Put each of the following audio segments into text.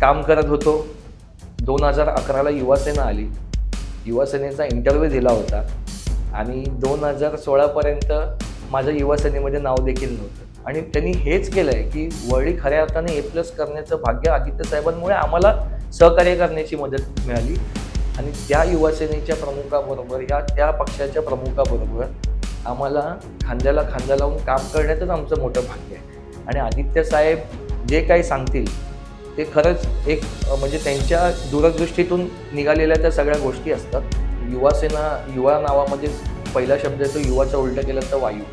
काम करत होतो. 2011ला युवासेना आली. युवासेनेचा इंटरव्ह्यू दिला होता आणि 2016पर्यंत माझं युवासेनेमध्ये नाव देखील नव्हतं. आणि त्यांनी हेच केलं आहे की वरळी खऱ्या अर्थाने A+ करण्याचं भाग्य आदित्य साहेबांमुळे आम्हाला सहकार्य करण्याची मदत मिळाली. आणि त्या युवासेनेच्या प्रमुखाबरोबर, त्या पक्षाच्या प्रमुखाबरोबर आम्हाला खांद्याला खांदा लावून काम करण्यातच आमचं मोठं भाग्य आहे. आणि आदित्य साहेब जे काही सांगतील ते खरंच एक म्हणजे त्यांच्या दूरदृष्टीतून निघालेल्या त्या सगळ्या गोष्टी असतात. युवासेना, युवा नावामध्ये पहिला शब्द येतो युवाचा उलटा केला तर वायू.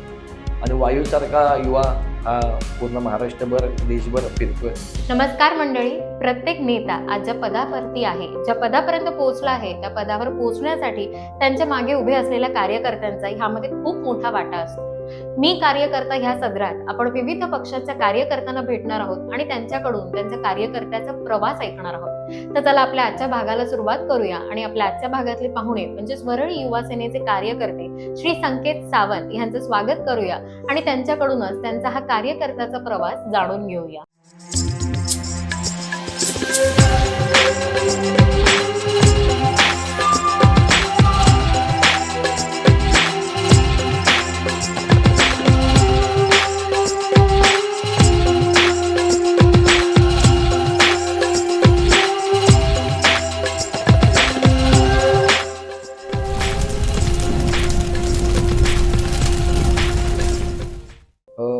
आणि वायूसारखा युवा हा पूर्ण महाराष्ट्रभर, देशभर फिरतोय. नमस्कार मंडळी. प्रत्येक नेता आज ज्या पदावरती आहे, ज्या पदापर्यंत पोहोचला आहे, त्या पदावर पोहोचण्यासाठी त्यांच्या मागे उभे असलेल्या कार्यकर्त्यांचा ह्यामध्ये खूप मोठा वाटा असतो. मी कार्यकर्ता ह्या सदरात आपण विविध पक्षाच्या कार्यकर्त्यांना भेटणार आहोत आणि त्यांच्याकडून त्यांच्या कार्यकर्त्याचा प्रवास ऐकणार आहोत. तर चला आपल्या आजच्या भागाला सुरुवात करूया आणि आपल्या आजच्या भागातले पाहुणे म्हणजेच वरळी युवा सेनेचे कार्यकर्ते श्री संकेत सावंत यांचं स्वागत करूया आणि त्यांच्याकडूनच त्यांचा हा कार्यकर्त्याचा प्रवास जाणून घेऊया.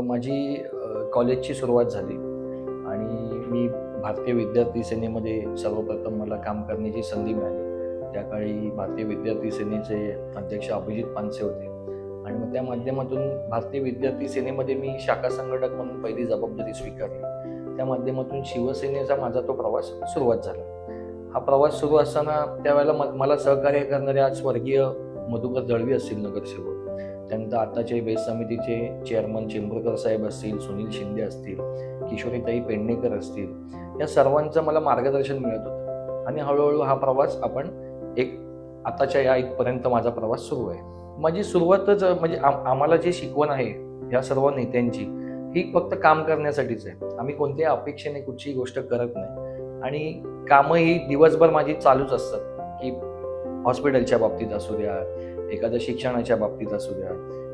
माझी कॉलेजची सुरुवात झाली आणि मी भारतीय विद्यार्थी सेनेमध्ये सर्वप्रथम मला काम करण्याची संधी मिळाली. त्या काळी भारतीय विद्यार्थी सेनेचे अध्यक्ष अभिजित पानसे होते आणि मग त्या माध्यमातून भारतीय विद्यार्थी सेनेमध्ये मी शाखा संघटक म्हणून पहिली जबाबदारी स्वीकारली. त्या माध्यमातून शिवसेनेचा माझा तो प्रवास सुरुवात झाला. हा प्रवास सुरू असताना त्यावेळेला मला सहकार्य करणारे आज स्वर्गीय मधुकर दळवी असतील नगरसेवक, त्यानंतर आताचे बेस समितीचे चेअरमन चेंबूरकर साहेब असतील, सुनील शिंदे असतील, किशोरीताई पेडणेकर असतील, या सर्वांचं मला मार्गदर्शन मिळत होतं. आणि हळूहळू हा प्रवास आपण आताच्या या इथपर्यंत माझा प्रवास सुरू आहे. माझी सुरुवातच म्हणजे आम्हाला जे शिकवण आहे ह्या सर्व नेत्यांची, ही फक्त काम करण्यासाठीच आहे. आम्ही कोणत्याही अपेक्षेने कुठचीही गोष्ट करत नाही आणि कामं ही दिवसभर माझी चालूच असतात, की हॉस्पिटलच्या बाबतीत असू द्या, एखाद्या शिक्षणाच्या बाबतीत असू द्या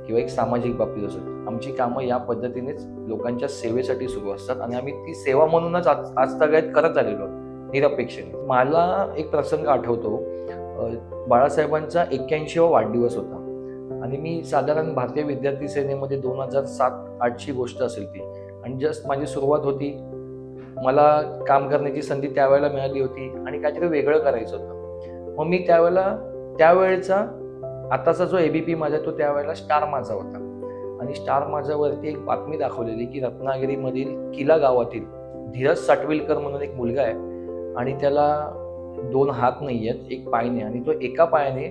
किंवा एक सामाजिक बाबतीत असू द्या. आमची कामं या पद्धतीनेच लोकांच्या सेवेसाठी सुरू असतात आणि आम्ही ती सेवा म्हणूनच आजतागायत करत आलेलो निरपेक्षेने. मला एक प्रसंग आठवतो, बाळासाहेबांचा 81वा वाढदिवस होता आणि मी साधारण भारतीय विद्यार्थी सेनेमध्ये 2007-08ची गोष्ट असेल ती, आणि जस्ट माझी सुरुवात होती. मला काम करण्याची संधी त्यावेळेला मिळाली होती आणि काहीतरी वेगळं करायचं होतं. मग मी त्यावेळेचा आताचा जो ABP माझा तो त्यावेळेला स्टार माझा होता आणि स्टार माझ्यावरती एक बातमी दाखवलेली की रत्नागिरीमधील किला गावातील धीरज साटविलकर म्हणून एक मुलगा आहे आणि त्याला 2 हात नाही आहेत, 1 पाय नाही, आणि तो एका पायाने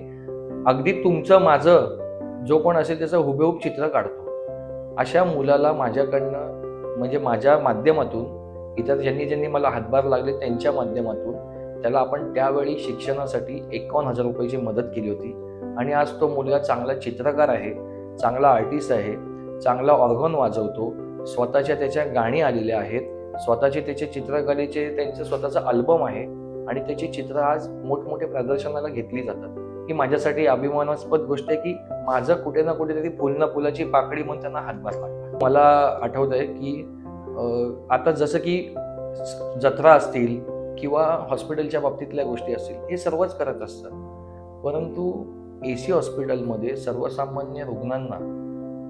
अगदी तुमचं माझं जो कोण असेल त्याचं हुबेहूब चित्र काढतो. अशा मुलाला माझ्याकडनं म्हणजे माझ्या माध्यमातून, इतर ज्यांनी मला हातभार लागले त्यांच्या माध्यमातून त्याला आपण त्यावेळी शिक्षणासाठी 51,000 रुपयाची मदत केली होती. आणि आज तो मुलगा चांगला चित्रकार आहे, चांगला आर्टिस्ट आहे, चांगला ऑर्गन वाजवतो, स्वतःच्या त्याच्या गाणी आलेल्या आहेत, स्वतःचे त्याचे चित्रकलेचे त्यांचं स्वतःचं अल्बम आहे आणि त्याची चित्र आज मोठमोठ्या प्रदर्शनाला घेतली जातात. ही माझ्यासाठी अभिमानास्पद गोष्ट आहे की माझं कुठे ना कुठेतरी फुल ना फुलाची पाकळी म्हणून त्यांना हातभार लागला. मला आठवत आहे की आता जसं की जत्रा असतील किंवा हॉस्पिटलच्या बाबतीतल्या गोष्टी असतील, हे सर्वच करत असतात, परंतु AC हॉस्पिटलमध्ये सर्वसामान्य रुग्णांना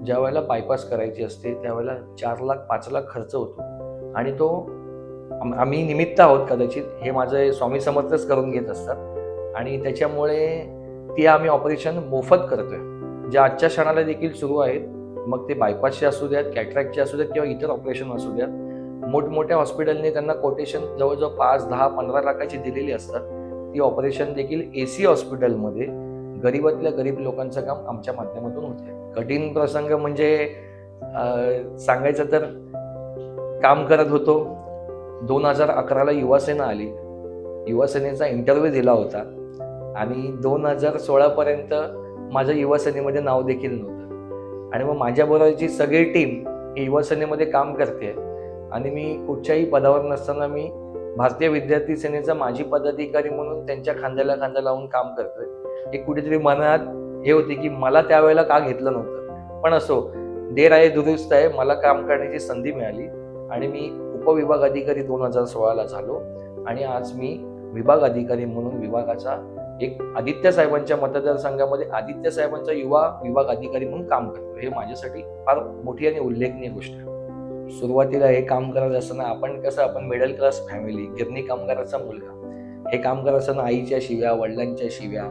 ज्या वेळेला बायपास करायची असते त्यावेळेला 4 लाख 5 लाख खर्च होतो आणि तो आम्ही निमित्त आहोत कदाचित, हे माझे स्वामी समर्थच करून घेत असतात आणि त्याच्यामुळे ती आम्ही ऑपरेशन मोफत करतोय, जे आजच्या क्षणाला देखील सुरू आहेत. मग ते बायपासचे असू द्यात, कॅटरॅक्टचे असू द्यात किंवा इतर ऑपरेशन असू द्यात. मोठमोठ्या हॉस्पिटलने त्यांना कोटेशन जवळजवळ 5, 10, 15 लाखाची दिलेली असतात. ती ऑपरेशन देखील AC हॉस्पिटलमध्ये गरीबातल्या गरीब लोकांचं काम आमच्या माध्यमातून होते. कठीण प्रसंग म्हणजे सांगायचं तर काम करत होतो. 2011ला युवासेना आली. युवासेनेचा इंटरव्ह्यू दिला होता आणि 2016पर्यंत माझं युवासेनेमध्ये नाव देखील नव्हतं. आणि मग माझ्याबरोबरची सगळी टीम ही युवासेनेमध्ये काम करते आणि मी कुठच्याही पदावर नसताना मी भारतीय विद्यार्थी सेनेचा माजी पदाधिकारी म्हणून त्यांच्या खांद्याला खांदा लावून काम करतोय. एक कुठेतरी मनात हे होते की मला त्यावेळेला का घेतलं नव्हतं. पण असो, देर आहे दुरुस्त आहे. मला काम करण्याची संधी मिळाली आणि मी उपविभाग अधिकारी 2016ला झालो आणि आज मी विभाग अधिकारी म्हणून विभागाचा एक आदित्य साहेबांच्या मतदारसंघामध्ये आदित्य साहेबांचा युवा विभाग अधिकारी म्हणून काम करतो. हे माझ्यासाठी फार मोठी आणि उल्लेखनीय गोष्ट आहे. सुरुवातीला हे काम करत असताना आपण मिडल क्लास फॅमिली, गिरणी कामगाराचा मुलगा, हे काम करत असताना आईच्या शिव्या, वडिलांच्या शिव्या,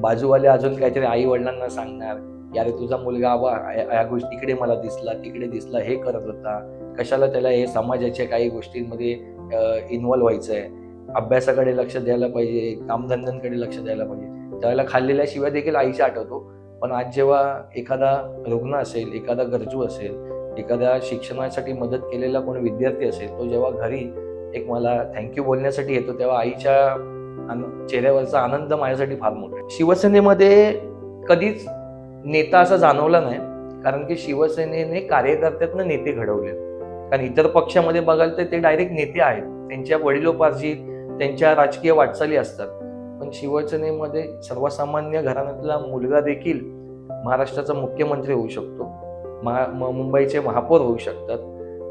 बाजूवाले अजून काहीतरी आई वडिलांना सांगणार, यारे तुझा मुलगा या गोष्टी इकडे मला दिसला, तिकडे दिसला, हे करत होता, कशाला त्याला हे समाजाच्या काही गोष्टींमध्ये इन्व्हॉल्व्ह व्हायचंय, अभ्यासाकडे लक्ष द्यायला पाहिजे, कामधंद्यांकडे लक्ष द्यायला पाहिजे. त्यावेळेला खाल्लेल्या शिव्या देखील आईच्या आठवतो. पण आज जेव्हा एखादा रुग्ण असेल, एखादा गरजू असेल, एखाद्या शिक्षणासाठी मदत केलेला कोणी विद्यार्थी असेल, तो जेव्हा घरी एक मला थँक्यू बोलण्यासाठी येतो, तेव्हा आईच्या चेहऱ्यावरचा आनंद माझ्यासाठी फार मोठा आहे. शिवसेनेमध्ये कधीच नेता असा जाणवला नाही, कारण की शिवसेनेने कार्यकर्त्यातनं नेते घडवले. कारण इतर पक्षामध्ये बघाल तर ते डायरेक्ट नेते आहेत, त्यांच्या वडिलोपार्जित त्यांच्या राजकीय वाटचाली असतात. पण शिवसेनेमध्ये सर्वसामान्य घराण्यातला मुलगा देखील महाराष्ट्राचा मुख्यमंत्री होऊ शकतो, मुंबईचे महापौर होऊ शकतात.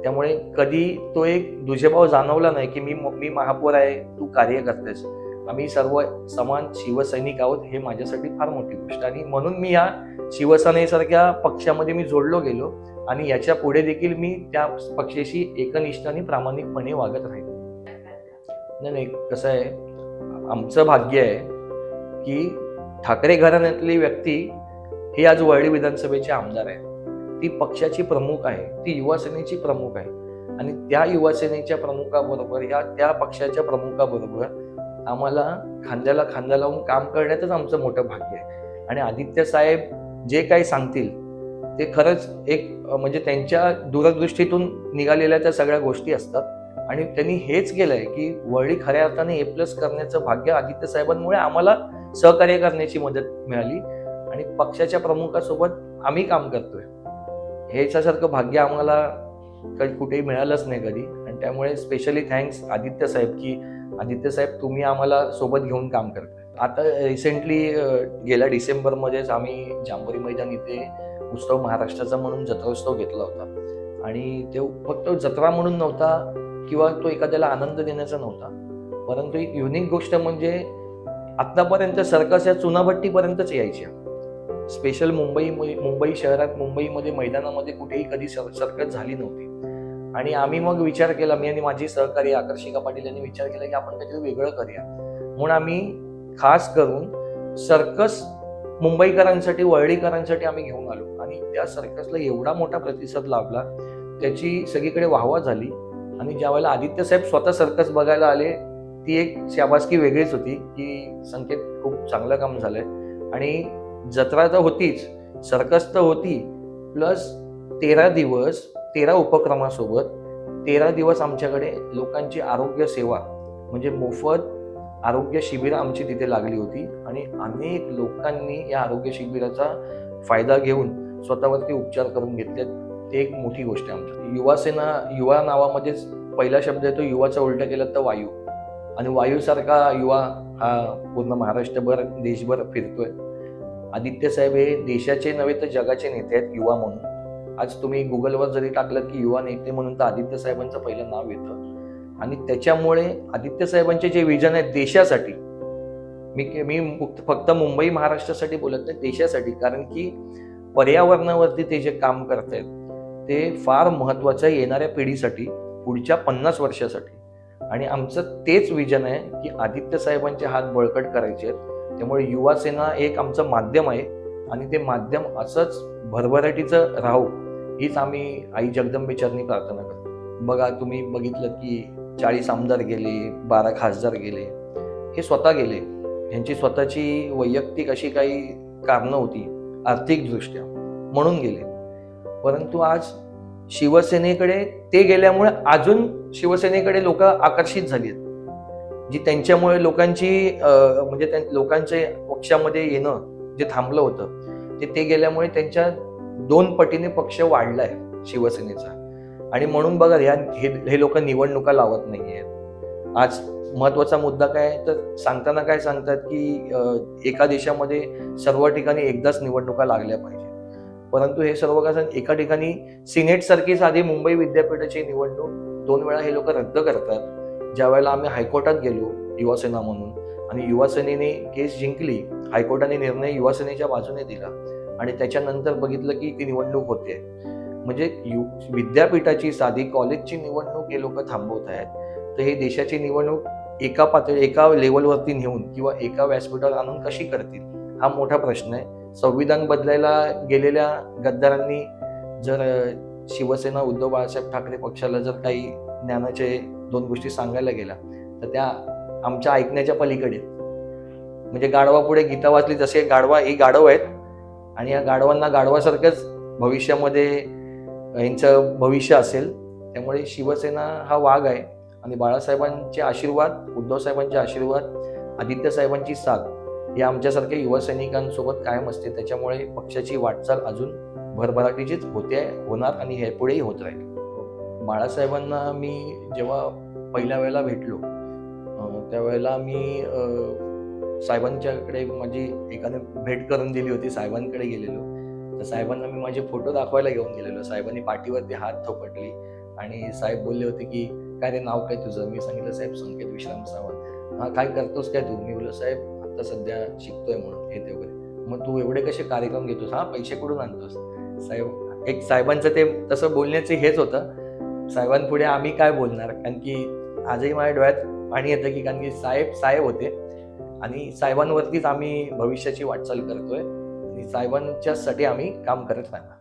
त्यामुळे कधी तो एक दुजेभाव जाणवला नाही की मी महापौर आहे, तू कार्य करतेस. आम्ही सर्व समान शिवसैनिक आहोत. हे माझ्यासाठी फार मोठी गोष्ट, आणि म्हणून मी या शिवसेनेसारख्या पक्षामध्ये मी जोडलो गेलो आणि याच्या पुढे देखील मी त्या पक्षाशी एकनिष्ठ आणि प्रामाणिकपणे वागत राहील. नाही, कसं आहे, आमचं भाग्य आहे की ठाकरे घराण्यातली व्यक्ती ही आज वरळी विधानसभेचे आमदार आहे. ती पक्षाची प्रमुख आहे, ती युवा सेनेची प्रमुख आहे, आणि त्या युवा सेनेच्या प्रमुखाबरोबर त्या पक्षाच्या प्रमुखाबरोबर आम्हाला खांद्याला खांदा लावून काम करण्यातच आमचं मोठं भाग्य आहे. आणि आदित्य साहेब जे काही सांगतील ते खरंच एक म्हणजे त्यांच्या दूरदृष्टीतून निघालेल्या त्या सगळ्या गोष्टी असतात. आणि त्यांनी हेच केलंय की वरळी खऱ्या अर्थाने A+ करण्याचं भाग्य आदित्य साहेबांमुळे आम्हाला सहकार्य करण्याची मदत मिळाली आणि पक्षाच्या प्रमुखासोबत आम्ही काम करतोय. ह्याच्यासारखं भाग्य आम्हाला कुठेही मिळालंच नाही कधी. आणि त्यामुळे स्पेशली थँक्स आदित्य साहेब, की आदित्य साहेब तुम्ही आम्हाला सोबत घेऊन काम करताय. आता रिसेंटली गेल्या डिसेंबरमध्येच आम्ही जांभोरी मैदान इथे उत्सव महाराष्ट्राचा म्हणून जत्रोत्सव घेतला होता. आणि ते फक्त जत्रा म्हणून नव्हता किंवा तो एखाद्याला आनंद देण्याचा नव्हता, परंतु एक युनिक गोष्ट म्हणजे आतापर्यंत सर्कस या चुनाभट्टीपर्यंतच यायच्या. स्पेशल मुंबई शहरात, मुंबईमध्ये मैदानामध्ये कुठेही कधी सर्कस झाली नव्हती. आणि आम्ही मग विचार केला, मी आणि माझी सहकारी आकर्षिका पाटील यांनी विचार केला की आपण काहीतरी वेगळं करूया. म्हणून आम्ही खास करून सर्कस मुंबईकरांसाठी, वरळीकरांसाठी आम्ही घेऊन आलो. आणि त्या सर्कसला एवढा मोठा प्रतिसाद लाभला, त्याची सगळीकडे वाहवा झाली. आणि ज्यावेळेला आदित्य साहेब स्वतः सर्कस बघायला आले, ती एक शाबासकी वेगळीच होती की संकेत खूप चांगलं काम झालंय. आणि जत्रा तर होतीच, सर्कस तर होती, प्लस 13 दिवस 13 उपक्रमासोबत 13 दिवस आमच्याकडे लोकांची आरोग्य सेवा म्हणजे मोफत आरोग्य शिबिरं आमची तिथे लागली होती. आणि अनेक लोकांनी या आरोग्य शिबिराचा फायदा घेऊन स्वतःवरती उपचार करून घेतलेत. ते एक मोठी गोष्ट आहे आमची. युवासेना, युवा नावामध्येच पहिला शब्द येतो, युवाचा उलटा केला तर वायू. आणि वायूसारखा युवा हा पूर्ण महाराष्ट्रभर, देशभर फिरतोय. आदित्य साहेब हे देशाचे नव्हे तर जगाचे नेते आहेत युवा म्हणून. आज तुम्ही गुगलवर जरी टाकलं की युवा नेते म्हणून तर आदित्य साहेबांचं पहिलं नाव येतं. आणि त्याच्यामुळे आदित्य साहेबांचे जे विजन आहे देशासाठी, मी फक्त मुंबई महाराष्ट्रासाठी बोलत नाही, देशासाठी. कारण की पर्यावरणावरती ते जे काम करतायत ते फार महत्वाचं आहे येणाऱ्या पिढीसाठी, पुढच्या 50 वर्षासाठी. आणि आमचं तेच विजन आहे की आदित्य साहेबांचे हात बळकट करायचे आहेत. त्यामुळे युवा सेना एक आमचं माध्यम आहे आणि ते माध्यम असंच भरभराटीचं राहू, हीच आम्ही आई जगदंबे चरणी प्रार्थना करतो. बघा, तुम्ही बघितलं की 40 आमदार गेले, 12 खासदार गेले, हे स्वतः गेले. ह्यांची स्वतःची वैयक्तिक अशी काही कारणं होती आर्थिकदृष्ट्या म्हणून गेले. परंतु आज शिवसेनेकडे ते गेल्यामुळे अजून शिवसेनेकडे लोक आकर्षित झाली आहेत, जी त्यांच्यामुळे लोकांची लोकांच्या पक्षामध्ये येणं जे थांबलं होतं ते गेल्यामुळे त्यांच्या 2 पटीने पक्ष वाढलाय शिवसेनेचा. आणि म्हणून बघा, हे लोक निवडणुका लावत नाहीयेत. आज महत्वाचा मुद्दा काय आहे, तर सांगताना काय सांगतात की एका देशामध्ये सर्व ठिकाणी एकदाच निवडणुका लागल्या पाहिजे, परंतु हे सर्व कसं एका ठिकाणी सिनेट सारखी साधी मुंबई विद्यापीठाची निवडणूक 2 वेळा हे लोक रद्द करतात. ज्या वेळेला आम्ही हायकोर्टात गेलो युवासेना म्हणून आणि युवासेनेने केस जिंकली, हायकोर्टाने निर्णय युवासेनेच्या बाजूने दिला आणि त्याच्यानंतर बघितलं की ती निवडणूक होते. म्हणजे विद्यापीठाची साधी कॉलेजची निवडणूक हे लोक थांबवत आहेत, तर हे देशाची निवडणूक एका लेवलवरती नेऊन किंवा एका व्यासपीठावर आणून कशी करतील, हा मोठा प्रश्न आहे. संविधान बदलायला गेलेल्या गद्दारांनी जर शिवसेना उद्धव बाळासाहेब ठाकरे पक्षाला जर काही ज्ञानाचे 2 गोष्टी सांगायला गेल्या तर त्या आमच्या ऐकण्याच्या पलीकडे आहेत. म्हणजे गाढवापुढे गीता वाचली, जसे ही गाढव आहेत आणि या गाढवांना गाढवासारखंच भविष्यामध्ये यांचं भविष्य असेल. त्यामुळे शिवसेना हा वाघ आहे आणि बाळासाहेबांचे आशीर्वाद, उद्धव साहेबांचे आशीर्वाद, आदित्य साहेबांची साथ हे आमच्यासारख्या युवा सैनिकांसोबत कायम असते. त्याच्यामुळे पक्षाची वाटचाल अजून भरभराटीचीच होणार आणि हे पुढेही होत राहील. बाळासाहेबांना मी जेव्हा पहिल्या वेळेला भेटलो त्यावेळेला मी साहेबांच्याकडे माझी एकाने भेट करून दिली होती. साहेबांकडे गेलेलो तर साहेबांना मी माझे फोटो दाखवायला घेऊन गेलेलो. साहेबांनी पाठीवरती हात थोपटली आणि साहेब बोलले होते की काय रे नाव काय तुझं? मी सांगितलं साहेब संकेत विश्राम सावंत. हा काय करतोस काय तू? मी बोललो साहेब आता सध्या शिकतोय म्हणून हे ते वगैरे. मग तू एवढे कसे कार्यक्रम घेतोस? हा पैसे कुठून आणतोस? साहेब साहेबांचं ते तसं बोलण्याचं हेच होतं. साहेबांपुढे आम्ही काय बोलणार, कारण की आजही माझ्या डोळ्यात पाणी येतं की कारण की साहेब होते आणि साहेबांवरतीच आम्ही भविष्याची वाटचाल करतोय आणि साहेबांच्यासाठी आम्ही काम करत राहणार.